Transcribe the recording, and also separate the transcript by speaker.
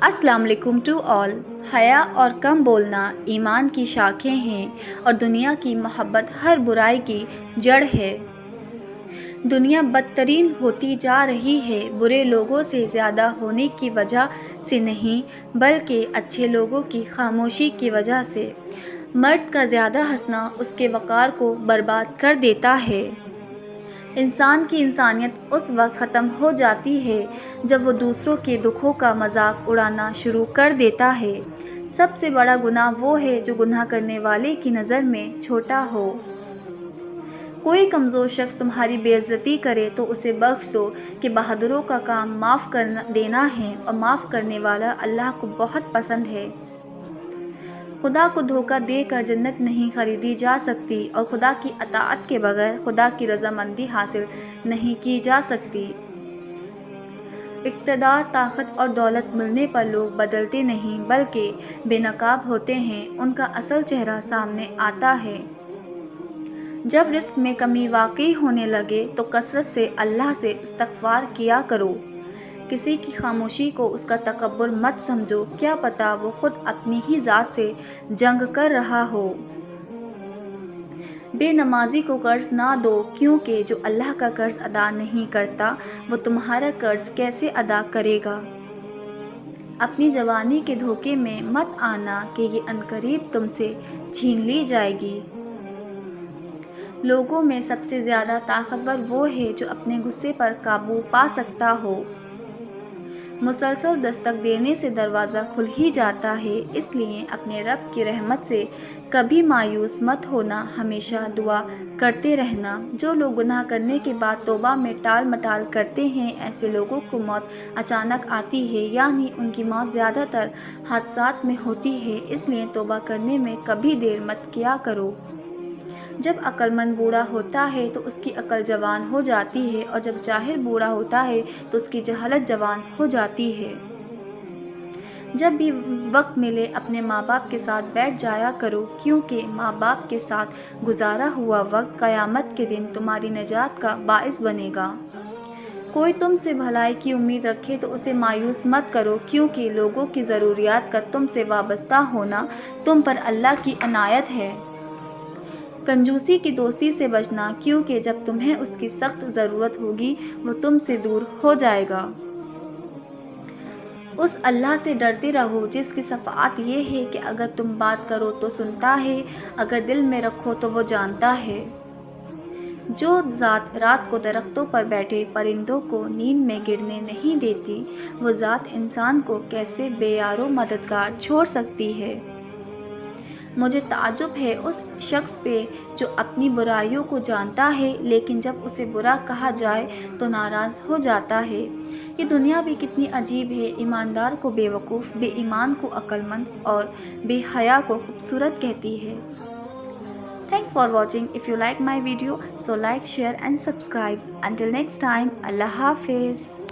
Speaker 1: अस्सलाम वालेकुम to all. हया और कम बोलना ईमान की शाखें हैं और दुनिया की मोहब्बत हर बुराई की जड़ है। दुनिया बदतरीन होती जा रही है, बुरे लोगों से ज़्यादा होने की वजह से नहीं, बल्कि अच्छे लोगों की खामोशी की वजह से। मर्द का ज़्यादा हंसना उसके वक़ार को बर्बाद कर देता है। इंसान की इंसानियत उस वक्त ख़त्म हो जाती है जब वो दूसरों के दुखों का मजाक उड़ाना शुरू कर देता है। सबसे बड़ा गुनाह वो है जो गुनाह करने वाले की नज़र में छोटा हो। कोई कमज़ोर शख्स तुम्हारी बेइज्जती करे तो उसे बख्श दो कि बहादुरों का काम माफ़ कर देना है और माफ़ करने वाला अल्लाह को बहुत पसंद है। खुदा को धोखा देकर जन्नत नहीं खरीदी जा सकती और खुदा की अताअत के बगैर खुदा की रज़ामंदी हासिल नहीं की जा सकती। इक़्तिदार, ताकत और दौलत मिलने पर लोग बदलते नहीं बल्कि बेनकाब होते हैं, उनका असल चेहरा सामने आता है। जब रिस्क में कमी वाकई होने लगे तो कसरत से अल्लाह से इस्तग़फ़ार किया करो। किसी की खामोशी को उसका तकब्बुर मत समझो, क्या पता वो खुद अपनी ही ज़ात से जंग कर रहा हो। बेनमाजी को कर्ज ना दो, क्योंकि जो अल्लाह का कर्ज अदा नहीं करता वो तुम्हारा कर्ज कैसे अदा करेगा। अपनी जवानी के धोखे में मत आना कि ये अनकरीब तुमसे छीन ली जाएगी। लोगों में सबसे ज़्यादा ताकतवर वो है जो अपने गुस्से पर काबू पा सकता हो। मुसलसल दस्तक देने से दरवाज़ा खुल ही जाता है, इसलिए अपने रब की रहमत से कभी मायूस मत होना, हमेशा दुआ करते रहना। जो लोग गुनाह करने के बाद तौबा में टाल मटाल करते हैं, ऐसे लोगों को मौत अचानक आती है, यानी उनकी मौत ज़्यादातर हादसात में होती है। इसलिए तौबा करने में कभी देर मत किया करो। जब अक्लमंद बूढ़ा होता है तो उसकी अकल जवान हो जाती है, और जब जाहिल बूढ़ा होता है तो उसकी जहालत जवान हो जाती है। जब भी वक्त मिले अपने माँ बाप के साथ बैठ जाया करो, क्योंकि माँ बाप के साथ गुजारा हुआ वक्त क़यामत के दिन तुम्हारी निजात का बाइस बनेगा। कोई तुमसे भलाई की उम्मीद रखे तो उसे मायूस मत करो, क्योंकि लोगों की ज़रूरियात का तुमसे वाबस्ता होना तुम पर अल्लाह की अनायत है। कंजूसी की दोस्ती से बचना, क्योंकि जब तुम्हें उसकी सख्त ज़रूरत होगी वो तुमसे दूर हो जाएगा। उस अल्लाह से डरते रहो जिसकी सफ़ात ये है कि अगर तुम बात करो तो सुनता है, अगर दिल में रखो तो वो जानता है। जो ज़ात रात को दरख्तों पर बैठे परिंदों को नींद में गिरने नहीं देती, वो ज़ात इंसान को कैसे बेयारो मददगार छोड़ सकती है। मुझे ताज्जुब है उस शख्स पे जो अपनी बुराइयों को जानता है, लेकिन जब उसे बुरा कहा जाए तो नाराज़ हो जाता है। ये दुनिया भी कितनी अजीब है, ईमानदार को बेवकूफ़, बेईमान को अक्लमंद और बेहया को खूबसूरत कहती है। Thanks for watching. If you like my video, so like, share and subscribe. Until next time, Allah Hafiz.